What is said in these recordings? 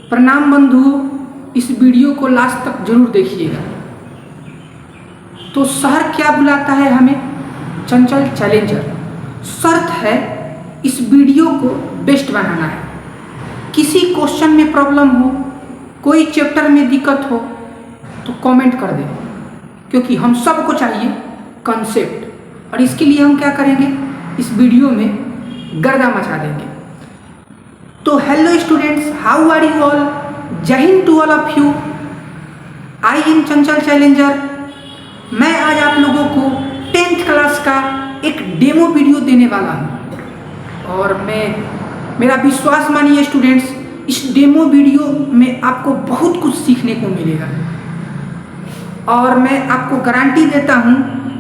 प्रणाम बंधुओं, इस वीडियो को लास्ट तक जरूर देखिएगा। तो शहर क्या बुलाता है हमें? चंचल चैलेंजर। शर्त है इस वीडियो को बेस्ट बनाना है। किसी क्वेश्चन में प्रॉब्लम हो, कोई चैप्टर में दिक्कत हो तो कमेंट कर दें, क्योंकि हम सबको चाहिए कंसेप्ट। और इसके लिए हम क्या करेंगे, इस वीडियो में गर्दा मचा देंगे। तो hello students, how are you all? Jai Hind to all of you. I am Chanchal Challenger. मैं आज आप लोगों को 10th क्लास का एक डेमो वीडियो देने वाला हूं और मेरा विश्वास मानिए स्टूडेंट्स, इस डेमो वीडियो में आपको बहुत कुछ सीखने को मिलेगा और मैं आपको गारंटी देता हूं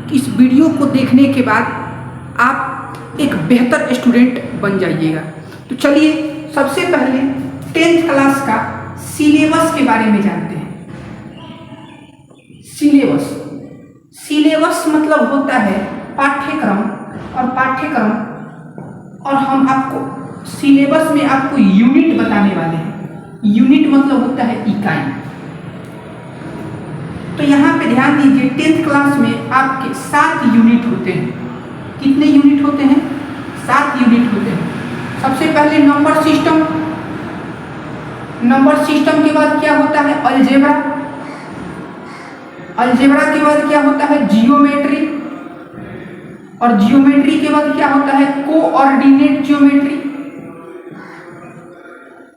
कि इस वीडियो को देखने के बाद आप एक बेहतर स्टूडेंट बन जाइएगा। तो चलिए सबसे पहले 10th क्लास का सिलेबस के बारे में जानते हैं। सिलेबस मतलब होता है पाठ्यक्रम, और हम आपको सिलेबस में आपको यूनिट बताने वाले हैं। यूनिट मतलब होता है इकाई। तो यहाँ पे ध्यान दीजिए, 10th क्लास में आपके 7 यूनिट होते हैं। कितने यूनिट होते हैं? 7 यूनिट होते हैं। सबसे पहले नंबर सिस्टम। नंबर सिस्टम के बाद क्या होता है? अलजेब्रा। अलजेब्रा के बाद क्या होता है? जियोमेट्री। और जियोमेट्री के बाद क्या होता है? Coordinate geometry.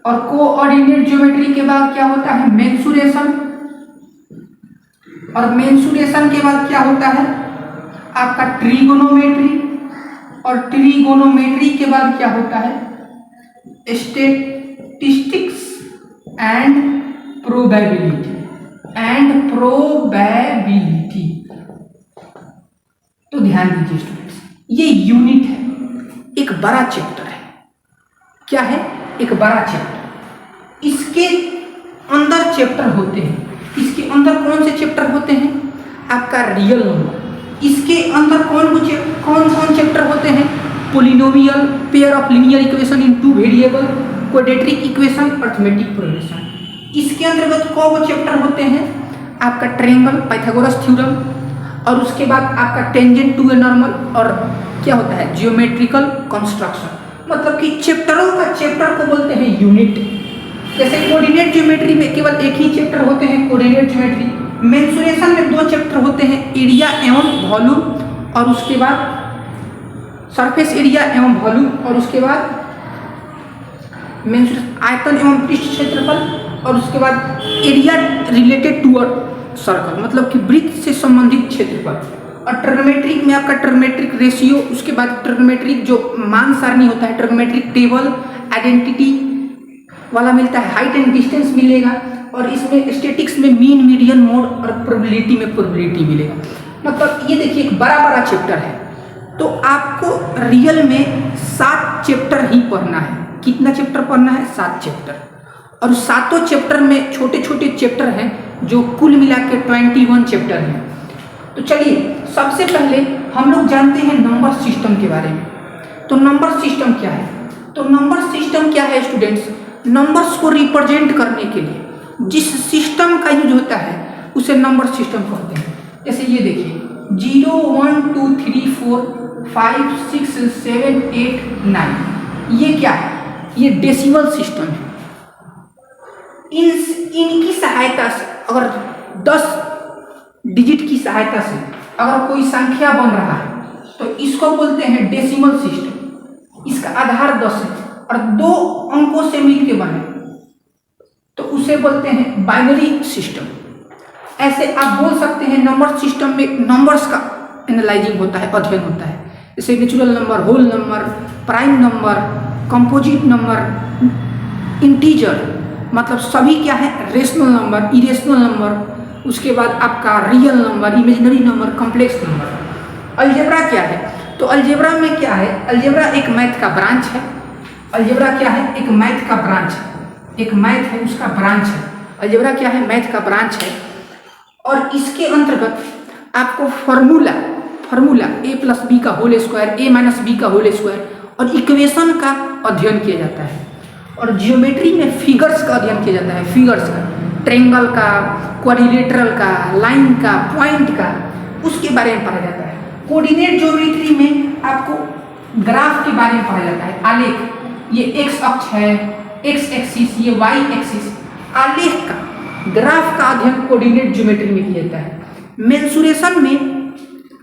और कोऑर्डिनेट ज्योमेट्री के बाद क्या होता है? मेंसुरेशन। और मेंसुरेशन के बाद क्या होता है? आपका ट्रिगोनोमेट्री। और ट्रिगोनोमेट्री के बाद क्या होता है? Statistics and probability. तो ध्यान दीजिए स्टूडेंट्स, ये यूनिट है, एक बड़ा चैप्टर है। क्या है? एक बड़ा चैप्टर। इसके अंदर चैप्टर होते हैं। इसके अंदर कौन से चैप्टर होते हैं? आपका रियल नंबर। इसके अंदर कौन कौन चैप्टर होते हैं? Polynomial, pair of linear equation in 2 variable, quadratic equation, arithmetic progression. इसके अंतर्गत कौन चैप्टर होते हैं? आपका ट्रायंगल, पाइथागोरस थ्योरम, और उसके बाद आपका टेंजेंट टू ए नॉर्मल, और क्या होता है? Geometrical construction. मतलब कि चैप्टरों का चैप्टर को बोलते हैं यूनिट। जैसे कोऑर्डिनेट ज्योमेट्री में केवल एक ही चैप्टर होते हैं, कोऑर्डिनेट ज्योमेट्री। मेंसुरेशन में 2 चैप्टर होते हैं, एरिया एवं वॉल्यूम, और उसके बाद सरफेस एरिया एवं वॉल्यूम, और उसके बाद आयतन एवं पृष्ठ क्षेत्रफल, और उसके बाद area related to a circle, मतलब कि वृत्त से संबंधित क्षेत्रफल। और ट्रिग्नोमेट्रिक में आपका ट्रिग्नोमेट्रिक रेशियो, उसके बाद ट्रिग्नोमेट्रिक जो मान सारणी होता है, ट्रिग्नोमेट्रिक टेबल, आइडेंटिटी वाला मिलता है, हाइट एंड डिस्टेंस मिलेगा, और इसमें स्टैटिक्स में मीन, मीडियन, मोड, और प्रोबेबिलिटी में प्रोबेबिलिटी मिलेगा। मतलब ये देखिए एक बड़ा चैप्टर है। तो आपको रियल में 7 चैप्टर ही पढ़ना है। कितना चैप्टर पढ़ना है? 7 चैप्टर। और 7 चैप्टर में छोटे छोटे चैप्टर हैं जो कुल मिला के 21 चैप्टर हैं। तो चलिए सबसे पहले हम लोग जानते हैं नंबर सिस्टम के बारे में। तो नंबर सिस्टम क्या है? तो नंबर सिस्टम क्या है स्टूडेंट्स? नंबर्स को रिप्रेजेंट करने के लिए जिस सिस्टम का यूज होता है उसे नंबर सिस्टम कहते हैं। जैसे ये देखिए 0 1 2 3 4 5 6 7 8 9, ये क्या है? ये डेसिमल सिस्टम है। इनकी सहायता से, अगर 10 डिजिट की सहायता से अगर कोई संख्या बन रहा है तो इसको बोलते हैं डेसिमल सिस्टम। इसका आधार 10 है और 2 अंकों से मिलकर बने तो उसे बोलते हैं बाइनरी सिस्टम। ऐसे आप बोल सकते हैं नंबर सिस्टम में नंबर्स का एनालाइजिंग होता है, अध्ययन होता है। जैसे natural number, whole number, prime number, composite number, integer, मतलब सभी क्या है? रेशनल नंबर, इरेशनल नंबर, उसके बाद आपका real number, imaginary number, complex number. Algebra क्या है? तो अलजेब्रा में क्या है? अलजेब्रा एक मैथ का ब्रांच है। अलजेब्रा क्या है? एक मैथ का ब्रांच है। एक मैथ है, उसका ब्रांच है। अलजेब्रा क्या है? मैथ का ब्रांच है। और इसके अंतर्गत आपको फॉर्मूला a प्लस बी का whole square, a minus B का होल स्क्वायर, और इक्वेशन का अध्ययन किया जाता है। और जियोमेट्री में फिगर्स का अध्ययन किया जाता है, फिगर्स का, ट्रेंगल का, क्वाड्रिलेटरल का, लाइन का, पॉइंट का, उसके बारे में पढ़ा जाता है। कोऑर्डिनेट ज्योमेट्री में आपको ग्राफ के बारे में पढ़ा जाता है, आलेख, ये एक्स अक्ष है, एक्स एक्सिस, ये वाई एक्सिस, आलेख का, ग्राफ का अध्ययन कोऑर्डिनेट ज्योमेट्री में किया जाता है। मेंसुरेशन में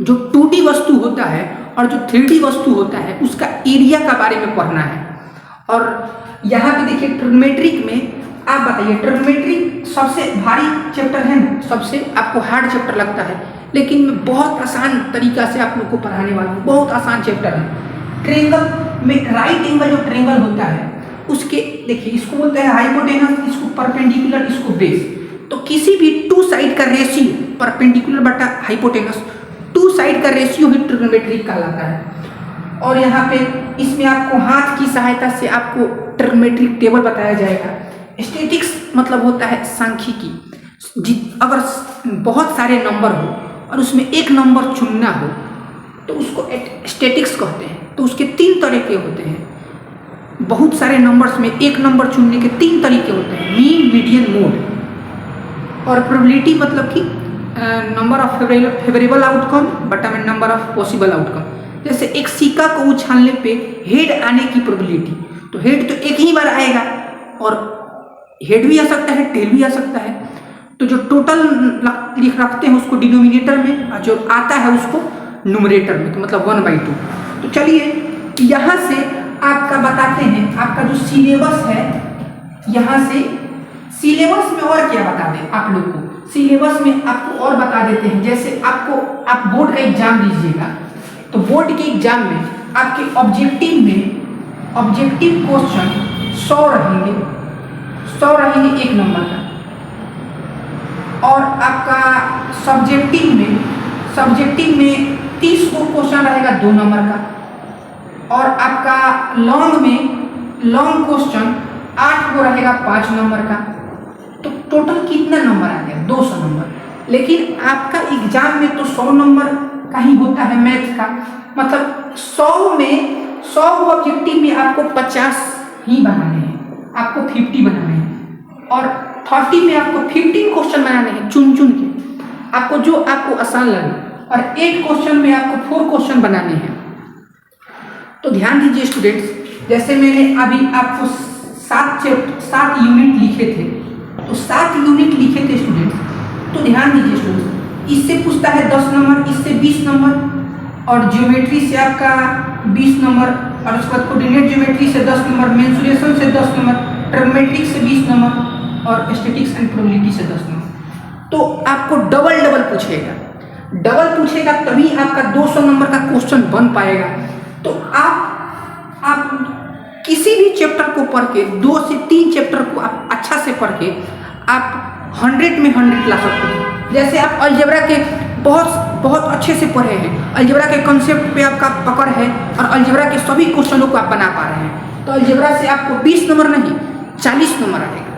जो 2D वस्तु होता है और जो 3D वस्तु होता है उसका एरिया का बारे में पढ़ना है। और यहाँ पे देखिए ट्रिग्नोमेट्रिक में आप बताइए, ट्रिग्नोमेट्रिक सबसे भारी चैप्टर है ना, सबसे आपको हार्ड चैप्टर लगता है, लेकिन मैं बहुत आसान तरीका से आप लोग को पढ़ाने वाला हूँ, बहुत आसान चैप्टर है। ट्रेंगल में राइट एंगल जो ट्रेंगल होता है उसके देखिए, इसको बोलते हैं हाइपोटेनस, इसको परपेंडिकुलर, इसको बेस। तो किसी भी टू साइड का रेशियो, परपेंडिकुलर बटा हाइपोटेनस, टू साइड का रेशियो ही ट्रिग्नोमेट्रिक कहलाता है। और यहाँ पे इसमें आपको हाथ की सहायता से आपको ट्रिग्नोमेट्रिक टेबल बताया जाएगा। स्टैटिक्स मतलब होता है सांख्यिकी, अगर बहुत सारे नंबर हो और उसमें एक नंबर चुनना हो तो उसको स्टैटिक्स कहते हैं। तो उसके 3 तरीके होते हैं, बहुत सारे नंबर्स में एक नंबर चुनने के 3 तरीके होते हैं, मीन, मीडियन, मोड। और प्रोबेबिलिटी मतलब कि नंबर ऑफ फेवरेबल आउटकम बटा में नंबर ऑफ पॉसिबल आउटकम। जैसे एक सिक्का को उछालने पे हेड आने की प्रोबेबिलिटी, तो हेड तो एक ही बार आएगा और हेड भी आ सकता है, टेल भी आ सकता है। तो जो टोटल लिख रखते हैं उसको डिनोमिनेटर में और जो आता है उसको न्यूमरेटर में, तो मतलब 1/2। तो चलिए यहाँ से आपका बताते हैं, आपका जो सिलेबस है, यहाँ से सिलेबस में और क्या बता दें आप लोग को, सिलेबस में आपको और बता देते हैं। जैसे आप बोर्ड का एग्जाम दीजिएगा तो बोर्ड के एग्जाम में आपके ऑब्जेक्टिव में ऑब्जेक्टिव क्वेश्चन 100 रहेंगे 1 नंबर का। और आपका सब्जेक्टिव में 30 को क्वेश्चन रहेगा 2 नंबर का। और आपका लॉन्ग क्वेश्चन 8 को रहेगा 5 नंबर का। तो टोटल कितना नंबर आ गया? 200 नंबर। लेकिन आपका एग्जाम में तो 100 नंबर का ही होता है मैथ का, मतलब 100 ऑब्जेक्टिव में आपको 50 ही बनाने हैं, आपको 50 बनाने हैं। और 30 में आपको 15 क्वेश्चन बनाने हैं चुन के, आपको जो आपको आसान लगे। और 8 क्वेश्चन में आपको 4 क्वेश्चन बनाने हैं। तो ध्यान दीजिए स्टूडेंट्स, जैसे मैंने अभी आपको 7 यूनिट लिखे थे, तो 7 यूनिट लिखे थे स्टूडेंट्स। तो ध्यान दीजिए स्टूडेंट्स, इससे पूछता है 10 नंबर, इससे 20 नंबर, और ज्योमेट्री से आपका 20 नंबर, और उसके बाद कोऑर्डिनेट ज्योमेट्री से 10 नंबर, मेंसुरेशन से 10 नंबर, ट्रिग्नोमेट्रिक से 20 नंबर और स्टैटिक्स एंड प्रोबेबिलिटी से 10 नंबर। तो आपको डबल पूछेगा तभी आपका 200 नंबर का क्वेश्चन बन पाएगा। तो आप किसी भी चैप्टर को पढ़ के, 2 से 3 चैप्टर को आप अच्छा से पढ़ के आप 100 में 100 ला सकते हैं। जैसे आप अलजेब्रा के बहुत अच्छे से पढ़े हैं, अलजेब्रा के कंसेप्ट पे आपका पकड़ है और अलजेब्रा के सभी क्वेश्चनों को आप बना पा रहे हैं, तो अलजेब्रा से आपको 20 नंबर नहीं 40 नंबर आएगा,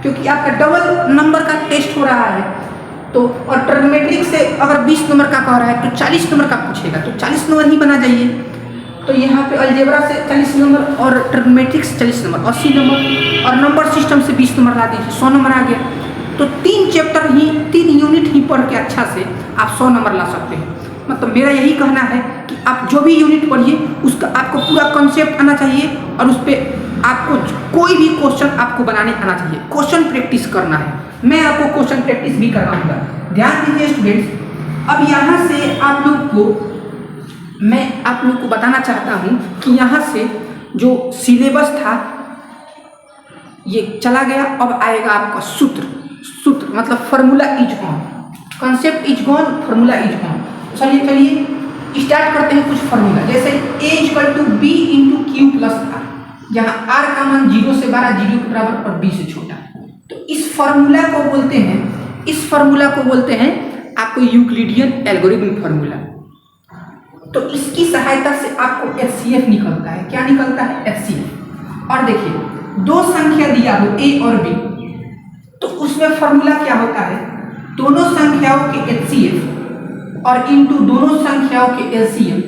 क्योंकि आपका डबल नंबर का टेस्ट हो रहा है। तो और ट्रिग्नोमेट्रिक से अगर 20 नंबर का कह रहा है तो 40 नंबर का पूछेगा, तो 40 नंबर ही बना जाइए। तो यहाँ पे अलजेब्रा से 40 नंबर और ट्रिग्नोमेट्रिक से 40 नंबर, 80 नंबर, और नंबर सिस्टम से 20 नंबर ला दीजिए, 100 नंबर आ गया। तो 3 यूनिट ही पढ़ के अच्छा से आप 100 नंबर ला सकते हैं। मतलब मेरा यही कहना है कि आप जो भी यूनिट पढ़िए उसका आपको पूरा कॉन्सेप्ट आना चाहिए और उस पर आपको कोई भी क्वेश्चन आपको बनाने आना चाहिए, क्वेश्चन प्रैक्टिस करना है। मैं आपको क्वेश्चन प्रैक्टिस भी करवाऊंगा। ध्यान दीजिए स्टूडेंट्स, अब यहाँ से मैं आप लोग को बताना चाहता हूँ कि यहाँ से जो सिलेबस था ये चला गया। अब आएगा आपका सूत्र मतलब formula is on, concept is gone, formula is on. चलिए स्टार्ट करते हैं कुछ फार्मूला। जैसे A = B × Q + R, जहाँ R का मान 0 से 12, 0 के बराबर और B से छोटा। तो इस फार्मूला को बोलते हैं आपको यूक्लिडियन एल्गोरिथम फार्मूला। तो इसकी सहायता से आपको HCF निकलता है। क्या निकलता है? HCF। और देखिए 2 संख्या दिया हो A और B, तो उसमें फार्मूला क्या होता है? दोनों संख्याओं के HCF और इंटू दोनों संख्याओं के LCM,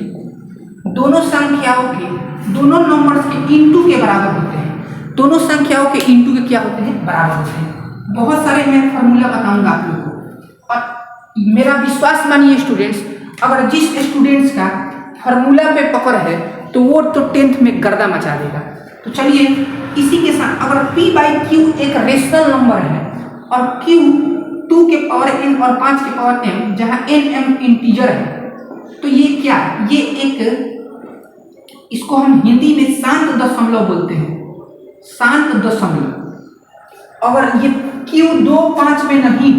दोनों नंबर्स के इंटू के बराबर होते हैं। दोनों संख्याओं के इंटू के क्या होते हैं, बराबर होते हैं। बहुत सारे मैं फॉर्मूला बताऊंगा आप लोगों को, और मेरा विश्वास मानिए स्टूडेंट्स, अगर जिस स्टूडेंट्स का फार्मूला पे पकड़ है तो वो तो 10th में गर्दा मचा देगा। तो चलिए इसी के साथ, अगर p बाई क्यू एक रेशनल नंबर है और q 2 के पावर n और 5 के पावर m, जहाँ n m इंटीजर है, तो ये क्या है, ये एक, इसको हम हिंदी में शांत दशमलव बोलते हैं, शांत दशमलव। अगर ये q 2 5 में नहीं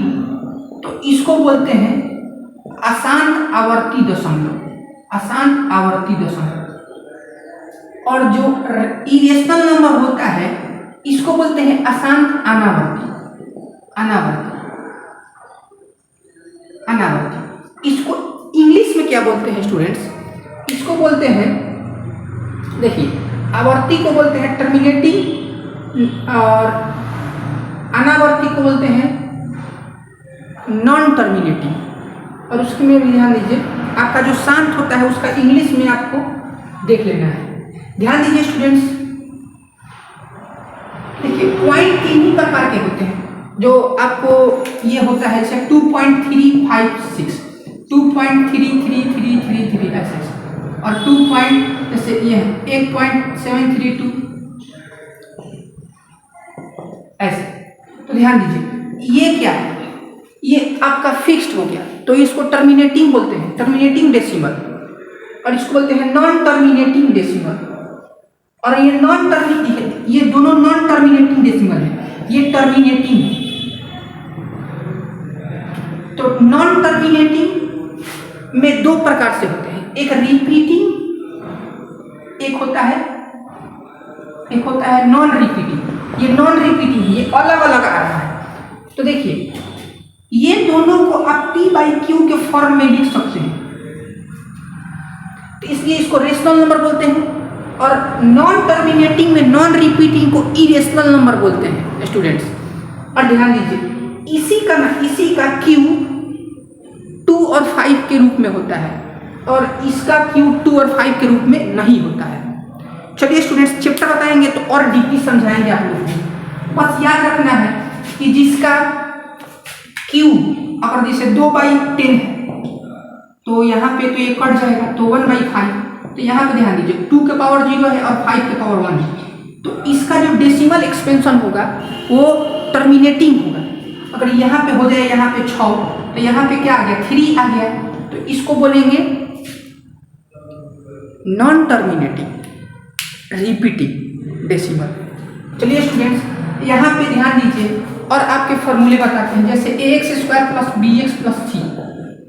तो इसको बोलते हैं अशांत आवर्ती दशमलव, अशांत आवर्ती दशमलव। और जो इरेशनल नंबर होता है इसको बोलते हैं अशांत अनावर्ती, अनावर्ती, अनावर्ती। इसको इंग्लिश में क्या बोलते हैं स्टूडेंट्स, इसको बोलते हैं, देखिए आवर्ती को बोलते हैं टर्मिनेटिंग और अनावर्ती को बोलते हैं नॉन टर्मिनेटिंग। और उसके में भी ध्यान दीजिए, आपका जो शांत होता है उसका इंग्लिश में आपको देख लेना है। ध्यान दीजिए स्टूडेंट्स, देखिए पॉइंट 3 ही प्रकार के होते हैं, जो आपको ये होता है जैसे 2.356, 2.33333 ऐसे, और 2 जैसे ये है 1.732 ऐसे। तो ध्यान दीजिए ये क्या है, ये आपका फिक्स्ड हो गया, तो इसको टर्मिनेटिंग बोलते हैं, टर्मिनेटिंग डेसिमल, और इसको बोलते हैं नॉन टर्मिनेटिंग डेसिमल। और ये नॉन टर्मिनेटिंग, ये दोनों नॉन टर्मिनेटिंग डेसिमल है, ये टर्मिनेटिंग है। तो नॉन टर्मिनेटिंग में 2 प्रकार से होते हैं, एक रिपीटिंग, एक होता है नॉन रिपीटिंग। ये नॉन रिपीटिंग, ये अलग अलग आ रहा है। तो देखिए ये दोनों को आप p बाई क्यू के फॉर्म में लिख सकते हैं, तो इसलिए इसको रेशनल नंबर बोलते हैं। और नॉन टर्मिनेटिंग में नॉन रिपीटिंग को इरेशनल नंबर बोलते हैं स्टूडेंट्स। और ध्यान दीजिए इसी का q 2 और 5 के रूप में होता है, और इसका q 2 और 5 के रूप में नहीं होता है। चलिए स्टूडेंट्स चैप्टर बताएंगे तो और डीपली समझाएंगे आप लोगों को। बस याद रखना है कि जिसका q अगर जैसे 2/10 है तो यहाँ पे तो ये कट जाएगा, तो 1/5। तो यहाँ पे ध्यान दीजिए 2 के पावर 0 है और 5 के पावर 1 है, तो इसका जो डेसिमल एक्सपेंशन होगा वो टर्मिनेटिंग होगा। अगर यहाँ पे हो जाए, यहाँ पे 6, तो यहाँ पे क्या आ गया, 3 आ गया, तो इसको बोलेंगे नॉन टर्मिनेटिंग रिपीटिंग डेसिमल। चलिए स्टूडेंट्स यहाँ पे ध्यान दीजिए और आपके फॉर्मूले बताते हैं, जैसे ax² plus bx plus c,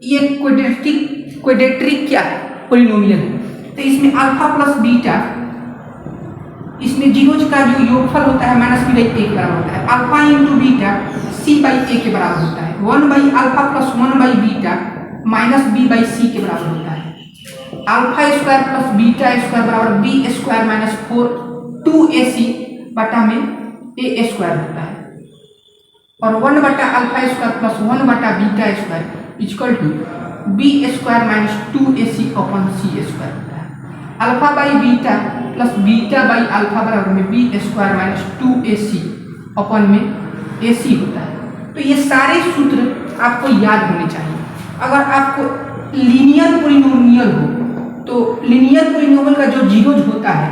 ये क्वाड्रेटिक क्या है, पोलिनोमियल है। तो इसमें अल्फा प्लस बीटा, इसमें जीरोज का जो योगफल होता है -b/a के बराबर होता है। अल्फा इंटू बीटा c/a के बराबर होता है। 1/अल्फा प्लस 1/बीटा -b/c के बराबर होता है। Alpha square plus beta square बराबर b² - 4 2ac बटा में a² होता है। और 1/अल्फा² प्लस 1/बीटा² equal to b² - 2ac upon c² होता है। Alpha by beta plus beta by alpha बराबर में b² - 2ac अपॉन में ac होता है। तो ये सारे सूत्र आपको याद होने चाहिए। अगर आपको लीनियर पोलिनोमियल हो तो लीनियर पोलिनोमियल का जो जीरोज होता है,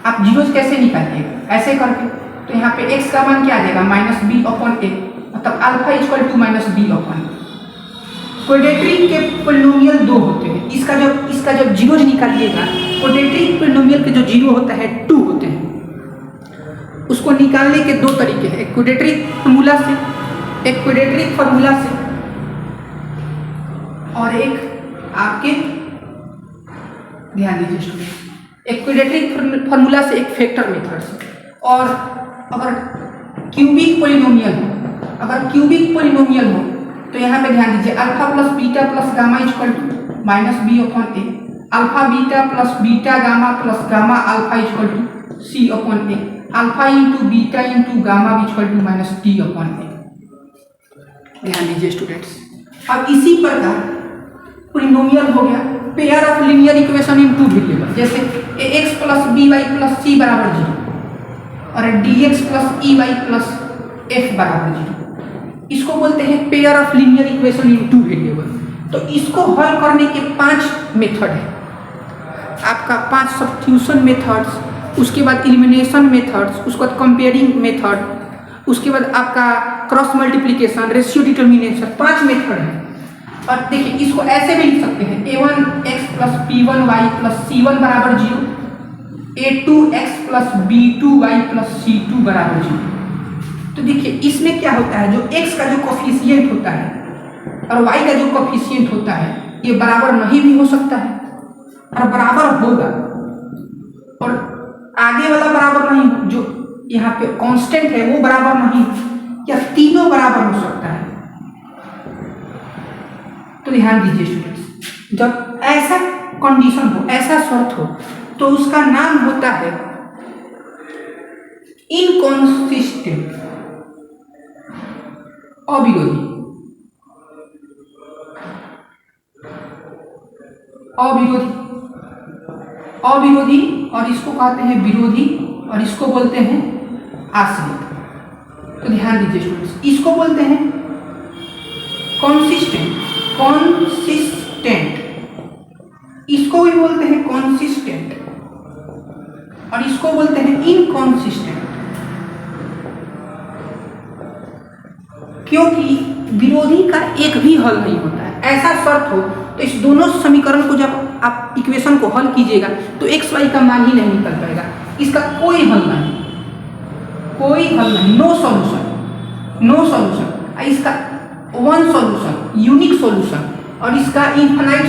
आप जीरोज कैसे निकालिएगा, ऐसे करके, तो यहाँ पे x का मान क्या आ जाएगा -b/a, मतलब alpha equal to -b/a। Quadratic के पोलिनोमियल 2 होते हैं, इसका जब जीरोज निकालिएगा, क्वाड्रेटिक पोलिनोमियल के जो जीरो होता है 2 होते हैं। उसको निकालने के 2 तरीके हैं, एक क्वाड्रेटिक फार्मूला से, एक क्वाड्रेटिक फार्मूला से, और एक आपके, ध्यान दीजिए स्टूडेंट, एक क्वाड्रेटिक फार्मूला से, एक फैक्टर मेथड से। और अगर क्यूबिक पोलिनोमियल हो, तो यहाँ पे ध्यान दीजिए alpha plus beta plus gamma equal to -b/a, alpha beta plus beta gamma plus gamma alpha equal to c/a, alpha into beta into gamma equal to -d/a। ध्यान दीजिए स्टूडेंट्स। अब इसी प्रकार पोलिनोमियल हो गया pair of linear equation in 2 variable, जैसे ax plus by plus c बराबर 0, और dx plus E Y plus F बराबर 0। इसको बोलते हैं pair of linear equation in two variable. तो इसको हल करने के 5 मेथड है आपका, 5 सब्स्टिट्यूशन मेथड्स, उसके बाद एलिमिनेशन मेथड्स, उसके बाद कंपेयरिंग मेथड, उसके बाद आपका cross multiplication, ratio determination, 5 method है। और देखिए इसको ऐसे भी लिख सकते हैं a1x plus p1y plus c1 बराबर 0, a2x plus b2y plus c2 बराबर 0। तो देखिए इसमें क्या होता है, जो x का जो कोफिशिएंट होता है और y का जो कोफिशिएंट होता है ये बराबर नहीं भी हो सकता है और बराबर होगा, और आगे वाला बराबर नहीं, जो यहाँ पे कांस्टेंट है वो बराबर नहीं, या तीनों बराबर हो सकता है। तो ध्यान दीजिए स्टूडेंट्स, जब ऐसा कंडीशन हो, ऐसा शर्त हो, तो उसका नाम होता है इनकॉन्सिस्टेंट, अविरोधी। अविरोधी और इसको कहते हैं विरोधी और इसको बोलते हैं आश्रित। तो ध्यान दीजिए स्टूडेंट्स, इसको बोलते हैं कॉन्सिस्टेंट, इसको भी बोलते हैं कॉन्सिस्टेंट और इसको बोलते हैं इनकॉन्सिस्टेंट। क्योंकि विरोधी का एक भी हल नहीं होता है। ऐसा शर्त हो तो इस दोनों समीकरण को जब आप इक्वेशन को हल कीजिएगा तो एक्स वाई का मान ही नहीं निकल पाएगा, इसका कोई हल नहीं, नो सॉल्यूशन। इसका वन सॉल्यूशन, यूनिक सॉल्यूशन, और इसका इनफाइनाइट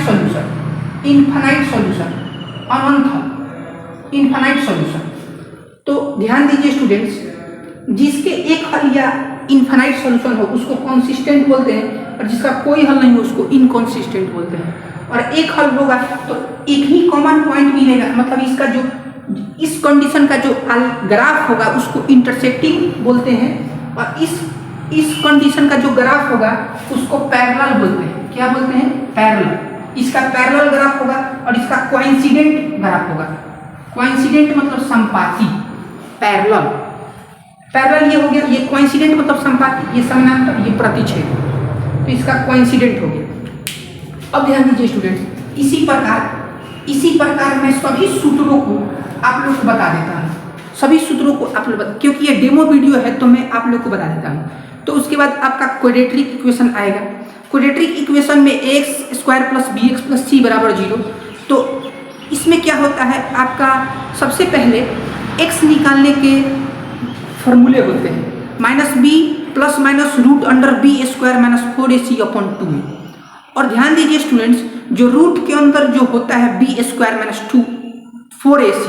सॉल्यूशन, अनंत इनफाइनाइट सॉल्यूशन। तो ध्यान दीजिए स्टूडेंट्स, जिसके एक हल या इनफाइनाइट सॉल्यूशन हो उसको कॉन्सिस्टेंट बोलते हैं, और जिसका कोई हल नहीं हो उसको इनकॉन्सिस्टेंट बोलते हैं। और एक हल होगा तो एक ही कॉमन पॉइंट मिलेगा, मतलब इसका जो इस कंडीशन का जो ग्राफ होगा उसको इंटरसेक्टिंग बोलते हैं, और इस कंडीशन का जो ग्राफ होगा उसको पैरेलल बोलते हैं। क्या बोलते हैं? पैरेलल। इसका पैरेलल ग्राफ होगा और इसका कोइंसिडेंट ग्राफ होगा। कोइंसिडेंट मतलब संपाती, पैरेलल ये हो गया, ये कोइंसिडेंट मतलब संपाती, ये समानांतर, ये प्रतिच्छेद, तो इसका कोइंसिडेंट हो गया। अब ध्यान दीजिए स्टूडेंट्स, इसी प्रकार मैं सभी सूत्रों को आप लोग को बता देता हूँ, सभी सूत्रों को आप लोग क्योंकि ये डेमो वीडियो है तो मैं आप लोग को बता देता हूँ। तो उसके बाद आपका क्वाड्रेटिक इक्वेशन आएगा। क्वाड्रेटिक इक्वेशन में x square plus b x plus c बराबर 0। तो इसमें क्या होता है, आपका सबसे पहले एक्स निकालने के फॉर्मूले होते हैं, minus B plus minus root under B square minus 4ac upon 2 में। और ध्यान दीजिए स्टूडेंट्स, जो रूट के अंदर जो होता है बी स्क्वायर माइनस 4ac,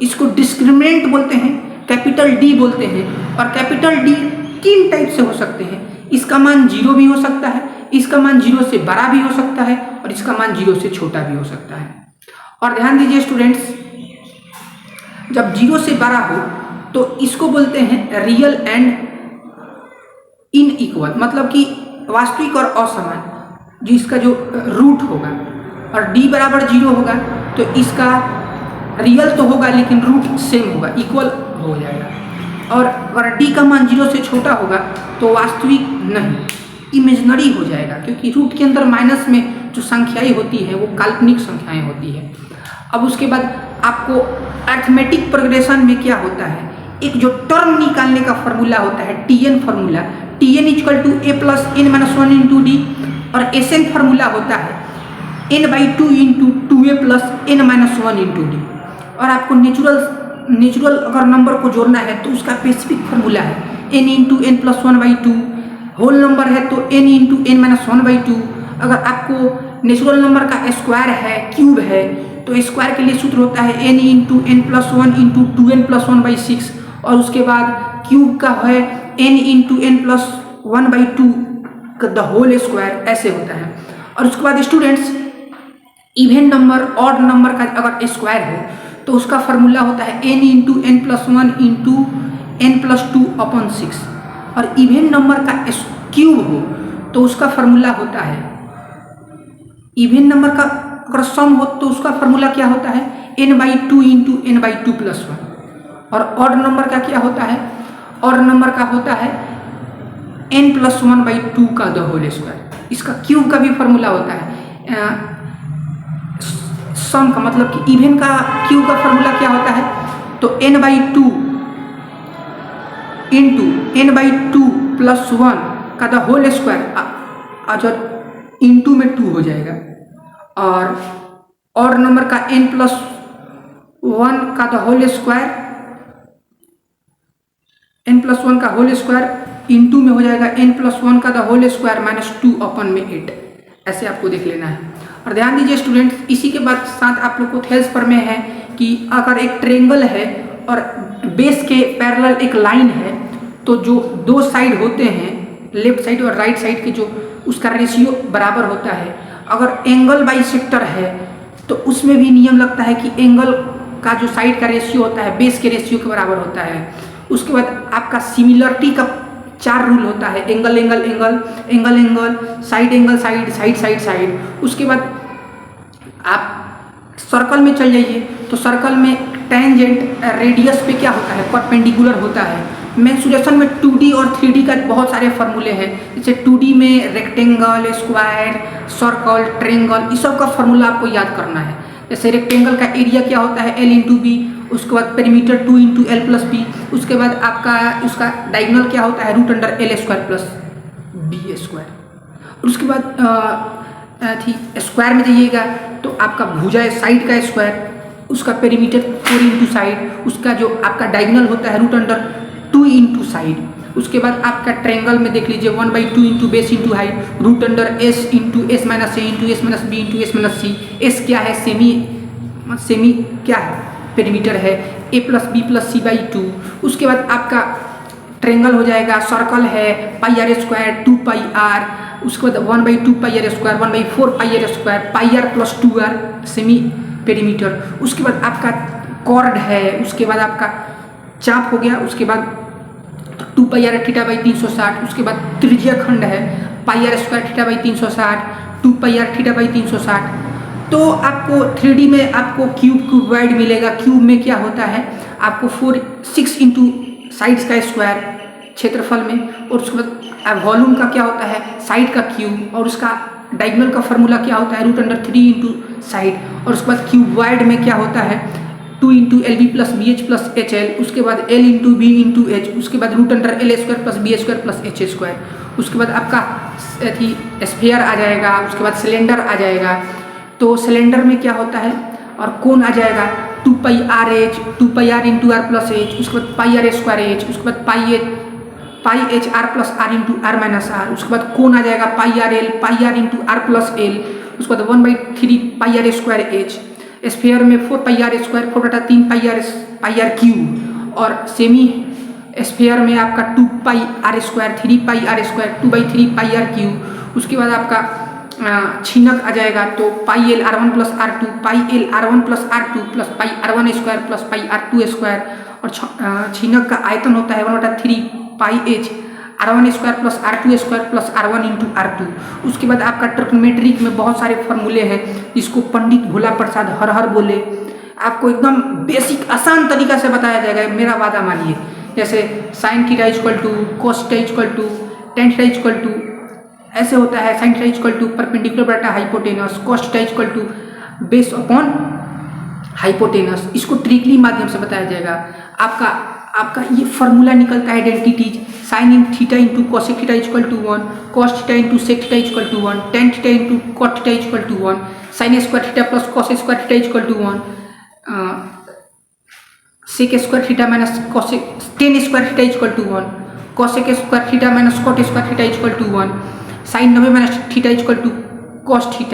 इसको डिस्क्रिमिनेंट बोलते हैं, कैपिटल डी बोलते हैं। और कैपिटल डी 3 टाइप से हो सकते हैं, इसका मान 0 भी हो सकता है, इसका मान 0 से बड़ा भी हो सकता है, और इसका मान 0 से छोटा भी हो सकता है। और ध्यान दीजिए स्टूडेंट्स, जब 0 से बड़ा हो तो इसको बोलते हैं रियल एंड इनइक्वल, मतलब कि वास्तविक और असमान, जो इसका जो रूट होगा। और d बराबर 0 होगा तो इसका रियल तो होगा लेकिन रूट सेम होगा, इक्वल हो जाएगा। और अगर d का मान 0 से छोटा होगा तो वास्तविक नहीं, इमेजिनरी हो जाएगा, क्योंकि रूट के अंदर माइनस में जो संख्याएं होती है वो काल्पनिक संख्याएं होती है। अब उसके बाद आपको अरिथमेटिक प्रोग्रेशन में क्या होता है, एक जो टर्म निकालने का फॉर्मूला होता है tn formula, tn equal to a plus n minus 1 into D, और Sn फॉर्मूला होता है n/2 into 2a plus n minus 1 into D. और आपको नेचुरल अगर नंबर को जोड़ना है तो उसका स्पेसिफिक फॉर्मूला है n into n plus 1/2, whole number है तो n इंटू n माइनस 1/2। अगर आपको नेचुरल नंबर का स्क्वायर है, क्यूब है, तो स्क्वायर के लिए सूत्र होता है n into n plus 1 into 2n plus 1/6, और उसके बाद क्यूब का है n into n plus 1/2 the whole square, ऐसे होता है। और उसके बाद students, even number odd number का अगर स्क्वायर हो तो उसका फॉर्मूला होता है n into n plus 1 into n plus 2 upon 6। और इवन नंबर का क्यूब हो तो उसका फॉर्मूला होता है, इवन नंबर का अगर सम हो तो उसका फॉर्मूला क्या होता है n/2 इंटू n/2 प्लस 1। और ऑड नंबर का क्या होता है? ऑड नंबर का होता है n+1/2 का द होल स्क्वायर। इसका क्यूब का भी फॉर्मूला होता है। सम का मतलब कि इवन का क्यूब का फॉर्मूला क्या होता है? तो n/2 इंटू n/2 + 1 का द होल स्क्वायर, जो इंटू में 2 हो जाएगा। और ऑड नंबर का n+1 का द होल स्क्वायर, n+1 का होल स्क्वायर इंटू में हो जाएगा n+1 का द होल स्क्वायर -2/8। ऐसे आपको देख लेना है। और ध्यान दीजिए स्टूडेंट्स, इसी के बाद साथ आप लोग को थेल्स पर में है कि अगर एक ट्रेंगल है और बेस के पैरेलल एक लाइन है, तो जो दो साइड होते हैं, लेफ्ट साइड और राइट साइड के, जो उसका रेशियो बराबर होता है। अगर एंगल बाइसेक्टर है तो उसमें भी नियम लगता है कि एंगल का जो साइड का रेशियो होता है बेस के रेशियो के बराबर होता है। उसके बाद आपका सिमिलरिटी का 4 रूल होता है, angle angle angle, angle angle, side angle side, side side side. उसके बाद आप सर्कल में चल जाइए, तो सर्कल में टेंजेंट रेडियस पे क्या होता है? परपेंडिकुलर होता है। मेंसुरेशन में 2D और 3D का बहुत सारे फॉर्मूले हैं। जैसे 2D में रेक्टेंगल, स्क्वायर, सर्कल, ट्रेंगल, इस सब का फॉर्मूला आपको याद करना है। जैसे रेक्टेंगल का एरिया क्या होता है? L × B। उसके बाद पेरीमीटर 2 × L + B। उसके बाद आपका उसका डायगोनल क्या होता है? √L² + B²। उसके बाद स्क्वायर में जाइएगा तो आपका भुजा साइड का स्क्वायर, उसका पेरीमीटर 4 × साइड, उसका जो आपका डायगोनल होता है √2 × साइड। उसके बाद आपका ट्रायंगल में देख लीजिए 1/2 × base × height, √S × S - A × S - B × S - C। S क्या है? सेमी क्या है? पेरीमीटर है। A + B + C/2। उसके बाद आपका ट्रायंगल हो जाएगा, सर्कल है πr², 2πr। उसके बाद 1/2 πr², 1/4 πr², πr + 2r semi perimeter. उसके बाद आपका कॉर्ड है, उसके बाद आपका चाप हो गया, उसके बाद 2πr θ/360। उसके बाद त्रिज्या खंड है πr² θ/360, 2πr θ/360। तो आपको 3D में आपको क्यूबॉइड मिलेगा। क्यूब में क्या होता है? आपको 6 × साइड्स का स्क्वायर क्षेत्रफल में, और उसके बाद वॉल्यूम का क्या होता है? साइड का क्यूब। और उसका डायगोनल का फॉर्मूला क्या होता है? √3 × साइड। और उसके बाद क्यूबॉइड में क्या होता है? 2 × LB + BH + HL। उसके बाद L × B × H। उसके बाद √L² + B² + H²। उसके बाद आपका स्फीयर आ जाएगा। उसके बाद सिलेंडर आ जाएगा। तो सिलेंडर में क्या होता है? और कोन आ जाएगा 2πRH, 2πr × r + h। उसके बाद πr²h। उसके बाद πhr + r × r - r। उसके बाद कोन आ जाएगा πRL, πr × r + l। उसके बाद 1/3 πr²h। स्फीयर में 4πr², 4/3 πr3। और सेमी स्फीयर में आपका 2πr², 3πr², 2/3 πr3। उसके बाद आपका छीनक आ जाएगा, तो πlr1 + r2, πlr1 + r2 + πr1² + πr2²। और छीनक का आयतन होता है 1/3 πh r1² + r2² + r1 × r2। उसके बाद आपका ट्रिग्नोमेट्रिक में बहुत सारे फॉर्मूले हैं, जिसको पंडित भोला प्रसाद हर हर बोले आपको एकदम बेसिक आसान तरीका से बताया जाएगा, मेरा वादा मानिए। जैसे sin θ = cos θ = tan θ ऐसे होता है। sin θ = परपेंडिकुलर बटा hypotenuse, cos θ = base upon hypotenuse. इसको ट्रिकली माध्यम से बताया जाएगा। आपका ये फॉर्मूला निकलता है identities. sin θ × cos θ = 1, cos θ × sec θ = 1, tan θ × cot θ = 1, sin² θ + cos² θ = 1, sec² θ - cos tan² θ = 1, cos² θ - cot² θ = 1, sin 90 - θ cos θ।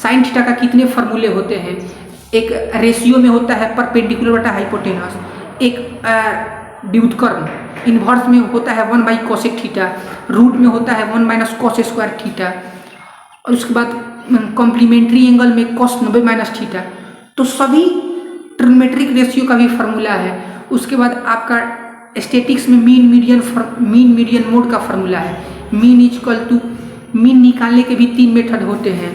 sin θ का कितने फॉर्मूले होते हैं? एक रेशियो में होता है परपेंडिकुलर बटा हाइपोटेनस, एक व्युत्क्रम इन्वर्स में होता है 1/cos θ, रूट में होता है 1 - cos² θ। और उसके बाद कॉम्प्लीमेंट्री एंगल में cos 90 - θ। तो सभी ट्रिग्नोमेट्रिक रेशियो का भी फॉर्मूला है। उसके बाद आपका स्टैटिक्स में मीन मीडियन मोड का फॉर्मूला है। मीन निकालने के भी 3 मेथड होते हैं,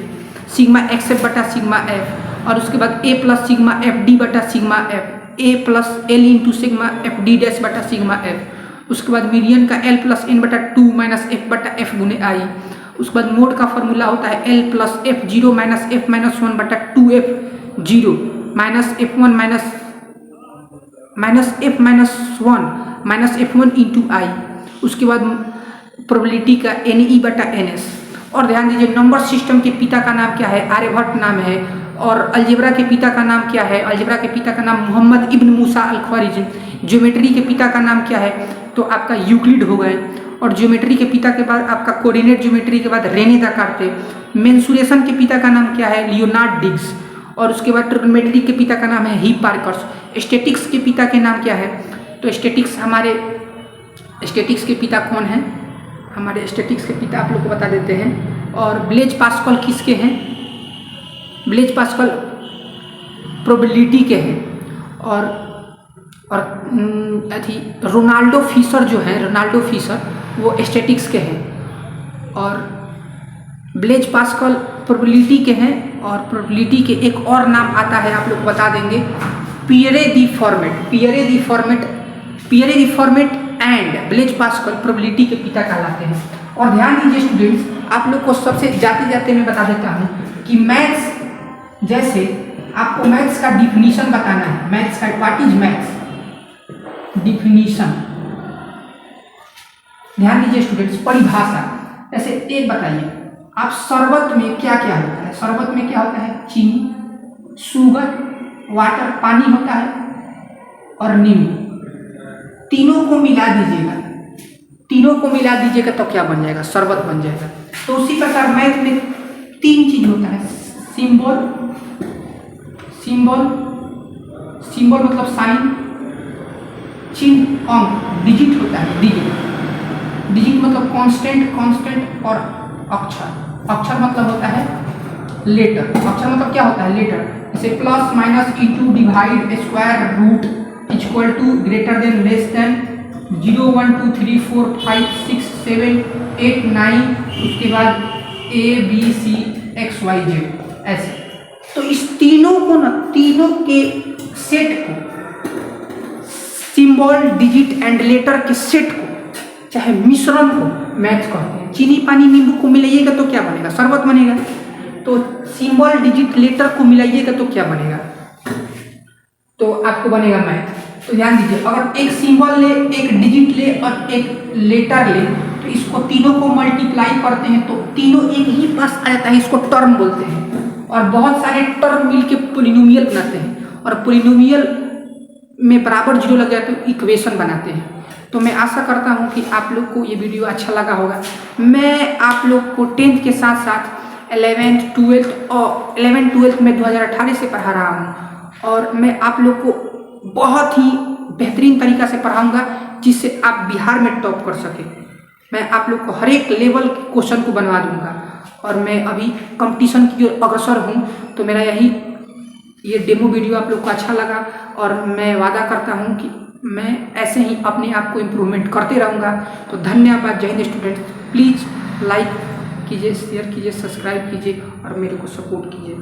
σxf बटा σf। और उसके बाद a + σfd बटा σf। A plus l into sigma f d dash बटा सिग्मा एफ। उसके बाद मीडियन का एल प्लस एन बटा 2 माइनस एफ बटा एफ गुने आई। उसके बाद मोड का फॉर्मूला होता है l plus f zero minus f minus 1 बटा 2f zero minus f1 minus f minus 1 minus f1 into i. उसके बाद प्रोबेबिलिटी का एन ई बटा एन एस। और ध्यान दीजिए नंबर सिस्टम के पिता का नाम क्या है, आर्यभट्ट नाम है। और अलजेब्रा के पिता का नाम क्या है, अलजेब्रा के पिता का नाम मोहम्मद इब्न मूसा अल ख्वारिज़मी। ज्योमेट्री के पिता का नाम क्या है, तो आपका यूक्लिड हो गए। और ज्योमेट्री के पिता के बाद आपका कोऑर्डिनेट ज्योमेट्री के बाद रेने देकार्त। मेंसुरेशन के पिता का नाम क्या है, लियोनार्ड डिग्स। और उसके बाद ट्रिग्नोमेट्री के पिता का नाम है हिप्पारकस। स्टैटिक्स के पिता के नाम क्या है, तो स्टैटिक्स के पिता कौन हैं, हमारे स्टैटिक्स के पिता आप लोग को बता देते हैं। और ब्लेज पास्कल किसके हैं, ब्लेज पास्कल प्रोबेबिलिटी के हैं। और अथी रोनाल्डो फिशर जो है, रोनाल्डो फिशर वो स्टैटिक्स के हैं। और ब्लेज पास्कल प्रोबेबिलिटी के हैं। और प्रोबेबिलिटी के एक और नाम आता है, आप लोग बता देंगे, Pierre the format and Blaise Pascal probability के पिता कहलाते हैं। और ध्यान दीजिए स्टूडेंट्स, आप लोग को सबसे जाते मैं बता देता हूँ कि मैथ्स, जैसे आपको मैथ्स का डिफिनीशन बताना है, मैथ्स का व्हाट इज मैथ्स डिफिनीशन। ध्यान दीजिए स्टूडेंट्स, परिभाषा। जैसे एक बताइए आप, शरबत में क्या क्या होता है, शरबत में क्या होता है, चीनी, शुगर, वाटर पानी होता है, और नींबू। तीनों को मिला दीजिएगा तो क्या बन जाएगा, शरबत बन जाएगा। तो उसी प्रकार मैथ में 3 चीज होता है, सिंबल मतलब साइन, चिन्ह, अंक, डिजिट होता है, डिजिट मतलब कांस्टेंट, और अक्षर मतलब होता है लेटर। अक्षर मतलब क्या होता है, लेटर। जैसे plus minus into divide square root equal to greater than less than 0 1 2 3 4 5 6 7 8 9। उसके बाद ABC XYZ ऐसे। तो इस तीनों के सेट को, सिंबल, डिजिट एंड लेटर के सेट को, चाहे मिश्रण को मैथ कहते हैं। चीनी पानी नींबू को मिलाइएगा तो क्या बनेगा, शरबत बनेगा। तो सिंबल, डिजिट, लेटर को मिलाइएगा तो क्या बनेगा, तो आपको बनेगा मैथ। तो ध्यान दीजिए, अगर एक सिंबल ले, एक डिजिट ले और एक लेटर ले, तो इसको तीनों को मल्टीप्लाई करते हैं तो तीनों एक ही पास आ जाता है, इसको टर्म बोलते हैं। और बहुत सारे टर्म मिलके पोलिनोमियल बनाते हैं, और पोलिनोमियल में बराबर 0 लग जाए तो इक्वेशन बनाते हैं। तो मैं आशा करता हूं कि आप लोग को ये वीडियो अच्छा लगा होगा। मैं आप लोग को 10th के साथ साथ 11th 12th में 2018 से पढ़ा रहा हूं। और मैं आप लोग को बहुत ही बेहतरीन तरीका से पढ़ाऊंगा, जिससे आप बिहार में टॉप कर सके। मैं आप लोग को हर एक लेवल के क्वेश्चन को बनवा दूंगा। और मैं अभी कंपटीशन की ओर अग्रसर हूं। तो मेरा ये डेमो वीडियो आप लोग को अच्छा लगा, और मैं वादा करता हूं कि मैं ऐसे ही अपने आप को इम्प्रूवमेंट करते रहूँगा। तो धन्यवाद। जय हिंद स्टूडेंट्स। प्लीज़ लाइक कीजिए, शेयर कीजिए, सब्सक्राइब कीजिए और मेरे को सपोर्ट कीजिए।